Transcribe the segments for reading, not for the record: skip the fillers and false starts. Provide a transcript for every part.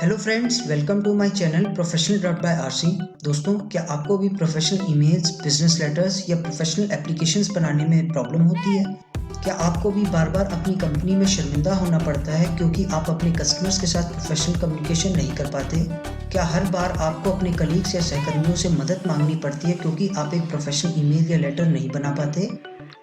Hello friends, welcome to my channel professional dot by RC. दोस्तों, क्या आपको भी प्रोफेशनल ईमेल्स, बिजनेस लेटर्स या प्रोफेशनल एप्लीकेशंस बनाने में प्रॉब्लम होती है? क्या आपको भी बार बार अपनी कंपनी में शर्मिंदा होना पड़ता है क्योंकि आप अपने कस्टमर्स के साथ प्रोफेशनल कम्युनिकेशन नहीं कर पाते? क्या हर बार आपको अपने कलीग्स या सहकर्मियों से मदद मांगनी पड़ती है क्योंकि आप एक प्रोफेशनल ईमेल या लेटर नहीं बना पाते?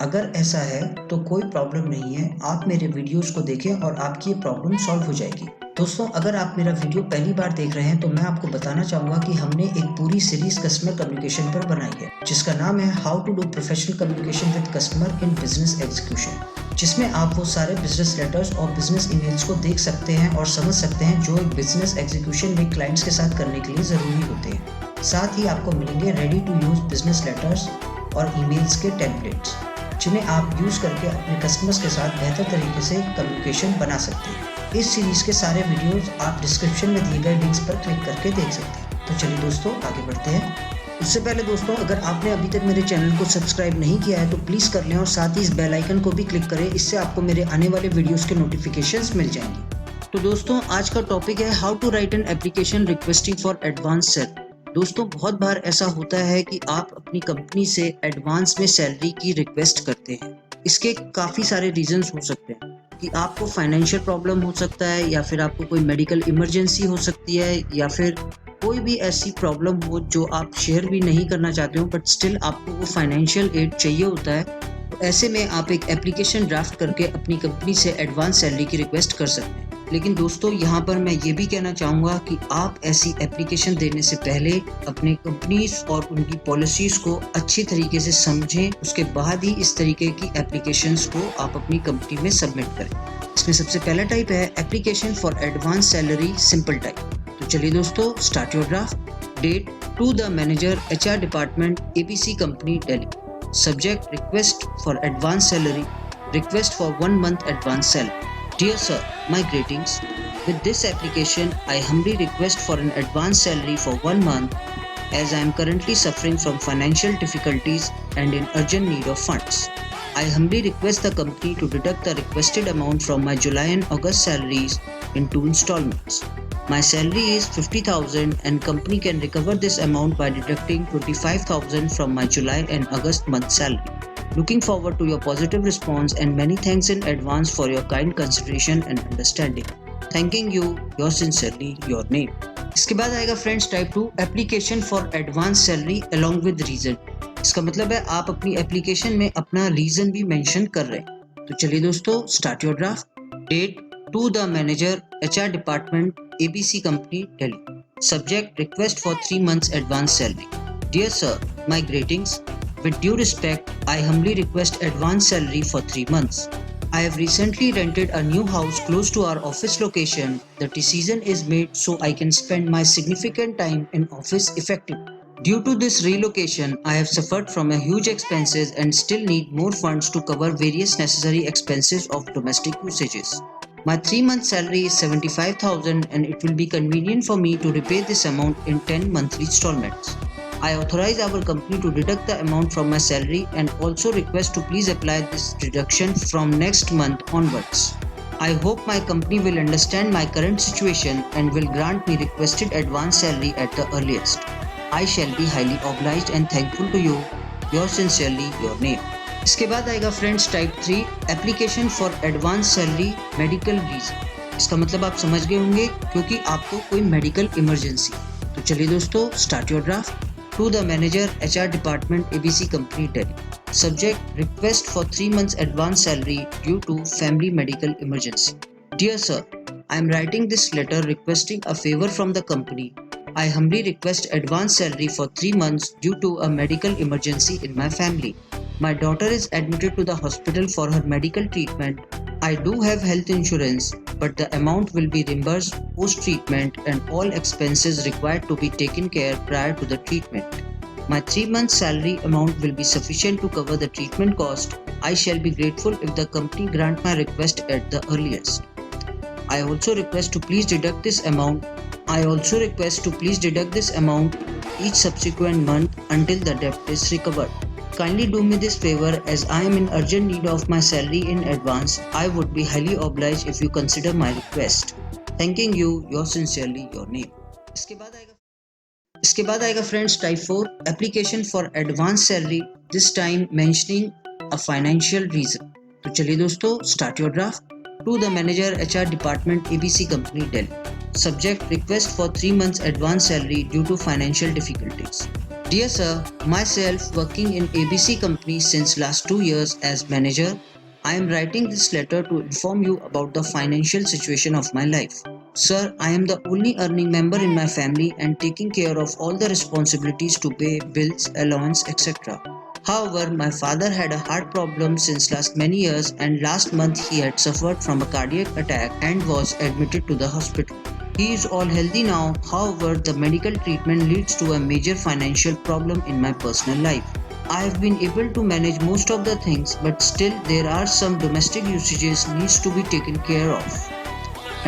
अगर ऐसा है तो कोई प्रॉब्लम नहीं है, आप मेरे वीडियोस को देखें और आपकी ये प्रॉब्लम सॉल्व हो जाएगी। दोस्तों, अगर आप मेरा वीडियो पहली बार देख रहे हैं तो मैं आपको बताना चाहूँगा कि हमने एक पूरी सीरीज कस्टमर कम्युनिकेशन पर बनाई है जिसका नाम है how to do professional communication with customer in business execution, जिसमें आप वो सारे बिजनेस लेटर्स और बिजनेस ईमेल्स को देख सकते हैं और समझ सकते हैं जो एक बिजनेस एग्जीक्यूशन में क्लाइंट्स के साथ करने के लिए ज़रूरी होते हैं। साथ ही आपको मिलेंगे ready to use business letters और ईमेल्स के टेम्पलेट्स जिन्हें आप यूज़ करके अपने कस्टमर्स के साथ बेहतर तरीके से कम्युनिकेशन बना सकते हैं। इस सीरीज़ के सारे वीडियोस आप डिस्क्रिप्शन में दिए गए लिंक्स पर क्लिक करके देख सकते हैं। तो चलिए दोस्तों, आगे बढ़ते हैं। उससे पहले दोस्तों, अगर आपने अभी तक मेरे चैनल को सब्सक्राइब नहीं किया है तो प्लीज़ कर लें और साथ ही इस बेल आइकन को भी क्लिक करें। इससे आपको मेरे आने वाले वीडियोज़ के नोटिफिकेशंस मिल जाएंगे। तो दोस्तों, आज का टॉपिक है how to write an application requesting for advance salary. दोस्तों, बहुत बार ऐसा होता है कि आप अपनी कंपनी से एडवांस में सैलरी की रिक्वेस्ट करते हैं। इसके काफ़ी सारे रीजंस हो सकते हैं कि आपको फाइनेंशियल प्रॉब्लम हो सकता है, या फिर आपको कोई मेडिकल इमरजेंसी हो सकती है, या फिर कोई भी ऐसी प्रॉब्लम हो जो आप शेयर भी नहीं करना चाहते हो बट स्टिल आपको वो फाइनेंशियल एड चाहिए होता है। तो ऐसे में आप एक एप्लीकेशन ड्राफ्ट करके अपनी कंपनी से एडवांस सैलरी की रिक्वेस्ट कर सकते हैं। लेकिन दोस्तों, यहाँ पर मैं ये भी कहना चाहूँगा कि आप ऐसी एप्लीकेशन देने से पहले अपने कंपनीज और उनकी पॉलिसीज़ को अच्छी तरीके से समझें, उसके बाद ही इस तरीके की एप्लीकेशंस को आप अपनी कंपनी में सबमिट करें। इसमें सबसे पहला टाइप है application for advance salary simple type. तो चलिए दोस्तों, start your draft. Date to the manager HR department ABC company Delhi. Subject request for advance salary, request for 1 month advance salary. Dear sir, my greetings. With this application, I humbly request for an advance salary for 1 month as I am currently suffering from financial difficulties and in urgent need of funds. I humbly request the company to deduct the requested amount from my July and August salaries in 2 installments. My salary is 50,000 and company can recover this amount by deducting 25,000 from my July and August month salary. Looking forward to your positive response and many thanks in advance for your kind consideration and understanding. Thanking you, yours sincerely, your name. इसके बाद आएगा friends type 2 application for advance salary along with reason. इसका मतलब है आप अपनी application में अपना रीजन भी मेंशन कर रहे हैं। तो चलिए दोस्तों, start your draft. Date to the manager HR department ABC company Delhi. Subject request for 3 months advance salary. Dear sir, my greetings. With due respect, I humbly request advance salary for 3 months. I have recently rented a new house close to our office location. The decision is made so I can spend my significant time in office effectively. Due to this relocation, I have suffered from a huge expenses and still need more funds to cover various necessary expenses of domestic usages. My 3-month salary is 75,000 and it will be convenient for me to repay this amount in 10 monthly installments. I authorize our company to deduct the amount from my salary and also request to please apply this deduction from next month onwards. I hope my company will understand my current situation and will grant me requested advance salary at the earliest. I shall be highly obliged and thankful to you. Yours sincerely, your name. इसके बाद आएगा friends type 3 application for advance salary medical reason. इसका मतलब आप समझ गए होंगे, क्योंकि आपको कोई मेडिकल इमरजेंसी। तो चलिए दोस्तों, start your draft. To the manager HR department ABC company Delhi. Subject request for 3 months advance salary due to family medical emergency. Dear sir, I am writing this letter requesting a favor from the company. I humbly request advance salary for 3 months due to a medical emergency in my family. My daughter is admitted to the hospital for her medical treatment. I do have health insurance, but the amount will be reimbursed post-treatment and all expenses required to be taken care prior to the treatment. My 3 months salary amount will be sufficient to cover the treatment cost. I shall be grateful if the company grant my request at the earliest. I also request to please deduct this amount each subsequent month until the debt is recovered. Kindly do me this favor as I am in urgent need of my salary in advance. I would be highly obliged if you consider my request. Thanking you, yours sincerely, your name. इसके बाद आएगा friends type 4 application for advance salary, this time mentioning a financial reason. तो चलिए दोस्तों, start your draft. To the manager HR department ABC company Delhi, subject request for 3 months advance salary due to financial difficulties. Dear sir, myself working in ABC company since last 2 years as manager, I am writing this letter to inform you about the financial situation of my life. Sir, I am the only earning member in my family and taking care of all the responsibilities to pay bills, allowance, etc. However, my father had a heart problem since last many years and last month he had suffered from a cardiac attack and was admitted to the hospital. He is all healthy now, however, the medical treatment leads to a major financial problem in my personal life. I have been able to manage most of the things, but still there are some domestic usages needs to be taken care of.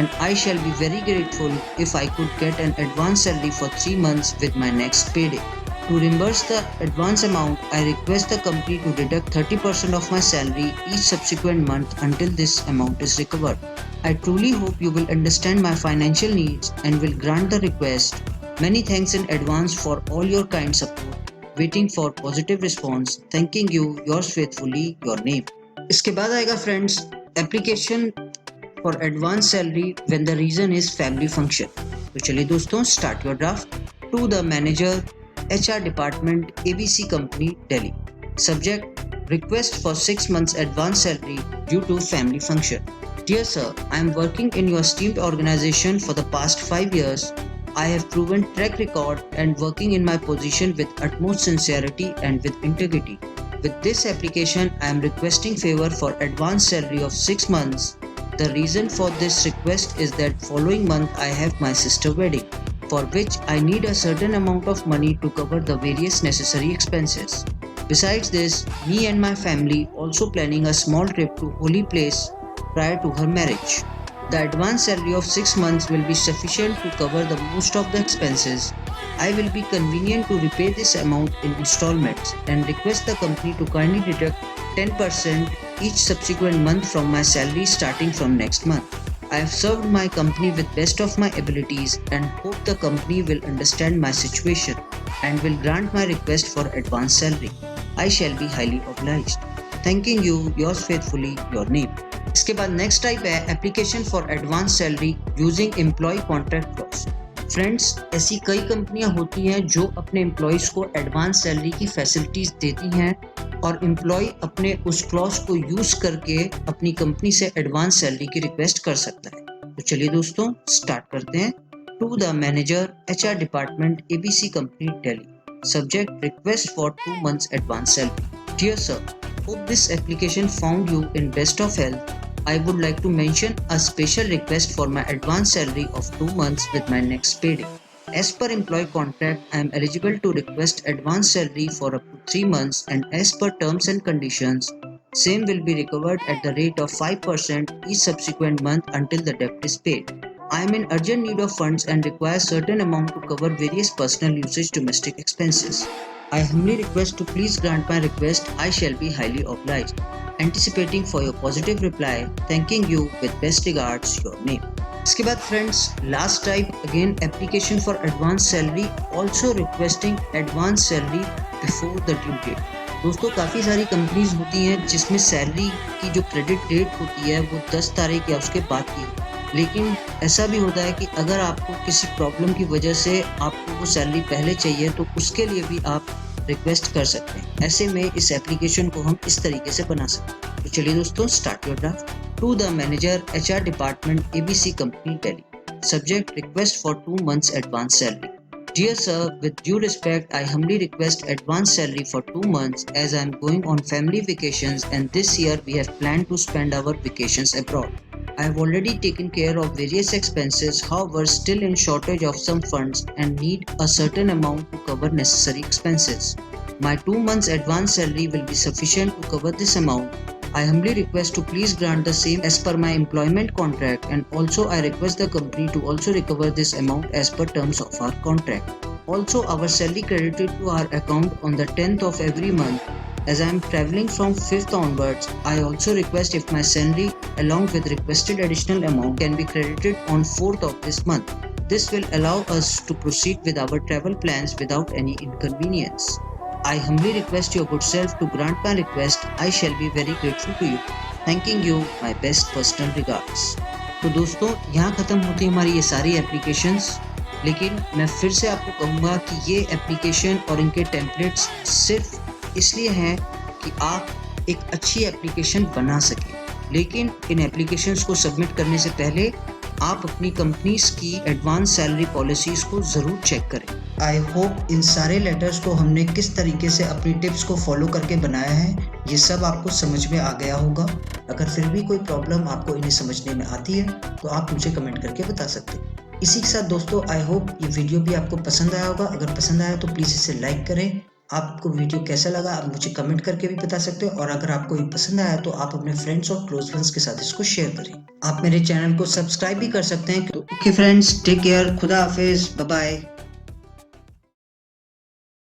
And I shall be very grateful if I could get an advance salary for 3 months with my next payday. To reimburse the advance amount, I request the company to deduct 30% of my salary each subsequent month until this amount is recovered. I truly hope you will understand my financial needs and will grant the request. Many thanks in advance for all your kind support. Waiting for positive response. Thanking you, yours faithfully, your name. इसके बाद आएगा friends application for advance salary when the reason is family function. तो चलिए दोस्तों, start your draft. To the manager HR department ABC company Delhi, subject request for 6 months advance salary due to family function. Dear sir, I am working in your esteemed organization for the past 5 years. I have proven track record and working in my position with utmost sincerity and with integrity. With this application, I am requesting favor for advance salary of 6 months. The reason for this request is that following month I have my sister wedding, for which I need a certain amount of money to cover the various necessary expenses. Besides this, me and my family also planning a small trip to holy place prior to her marriage. The advance salary of 6 months will be sufficient to cover the most of the expenses. I will be convenient to repay this amount in installments and request the company to kindly deduct 10% each subsequent month from my salary starting from next month. I have served my company with best of my abilities and hope the company will understand my situation and will grant my request for advance salary. I shall be highly obliged. Thanking you, yours faithfully, your name. इसके बाद next type है application for advance salary using employ contract clause. Friends, ऐसी कई कंपनियां होती हैं जो अपने एम्प्लॉयज़ को एडवांस सैलरी की फैसिलिटीज देती हैं और एम्प्लॉय अपने उस क्लॉज को यूज करके अपनी कंपनी से एडवांस सैलरी की रिक्वेस्ट कर सकता है। तो चलिए दोस्तों, स्टार्ट करते हैं। To the manager HR department ABC company Delhi, subject request for 2 months advance salary. Dear sir, hope this application found you in best of health. I would like to mention a special request for my advance salary of 2 months with my next payday. As per employee contract, I am eligible to request advance salary for up to 3 months and as per terms and conditions, same will be recovered at the rate of 5% each subsequent month until the debt is paid. I am in urgent need of funds and require certain amount to cover various personal usage domestic expenses. I humbly request to please grant my request. I shall be highly obliged. Anticipating for your positive reply. Thanking you with best regards, your name. इसके बाद friends last type again application for advance salary, also requesting advance salary before the due date. दोस्तों, काफ़ी सारी companies होती हैं जिसमें salary की जो क्रेडिट डेट होती है वो 10 तारीख या उसके बाद की, लेकिन ऐसा भी होता है कि अगर आपको किसी प्रॉब्लम की वजह से आपको वो सैलरी पहले चाहिए तो उसके लिए भी आप रिक्वेस्ट कर सकते हैं। ऐसे में इस एप्लीकेशन को हम इस तरीके से बना सकते हैं। तो चलिए दोस्तों, start your draft. To the manager HR department ABC company Delhi, subject request for 2 months advance salary. Dear sir, with due respect, I humbly request advance salary for 2 months as I am going on family vacations and this year we have planned to spend our vacations abroad. I have already taken care of various expenses, however still in shortage of some funds and need a certain amount to cover necessary expenses. My 2 months advance salary will be sufficient to cover this amount. I humbly request to please grant the same as per my employment contract and also I request the company to also recover this amount as per terms of our contract. Also, our salary credited to our account on the 10th of every month As I am traveling from 5th onwards, I also request if my salary along with requested additional amount can be credited on 4th of this month. This will allow us to proceed with our travel plans without any inconvenience. I humbly request your good self to grant my request. I shall be very grateful to you. Thanking you. My best personal regards. तो दोस्तों, यहाँ ख़त्म होती हमारी ये सारी applications, लेकिन मैं फिर से आपको कहूँगा कि ये एप्लीकेशन और इनके टेम्पलेट्स सिर्फ इसलिए हैं कि आप एक अच्छी एप्लीकेशन बना सकें। लेकिन इन एप्लीकेशंस को सबमिट करने से पहले आप अपनी कंपनीज की एडवांस सैलरी पॉलिसीज़ को ज़रूर चेक करें। आई होप इन सारे लेटर्स को हमने किस तरीके से अपनी टिप्स को फॉलो करके बनाया है, ये सब आपको समझ में आ गया होगा। अगर फिर भी कोई प्रॉब्लम आपको इन्हें समझने में आती है तो आप मुझे कमेंट करके बता सकते हैं। इसी के साथ दोस्तों, आई होप ये वीडियो भी आपको पसंद आया होगा। अगर पसंद आया तो प्लीज़ इसे लाइक करें। आपको वीडियो कैसा लगा आप मुझे कमेंट करके भी बता सकते हो, और अगर आपको ये पसंद आया तो आप अपने फ्रेंड्स और क्लोज फ्रेंड्स के साथ इसको शेयर करें। आप मेरे चैनल को सब्सक्राइब भी कर सकते हैं। ओके फ्रेंड्स, टेक केयर, खुदा हाफिज, बाय बाय।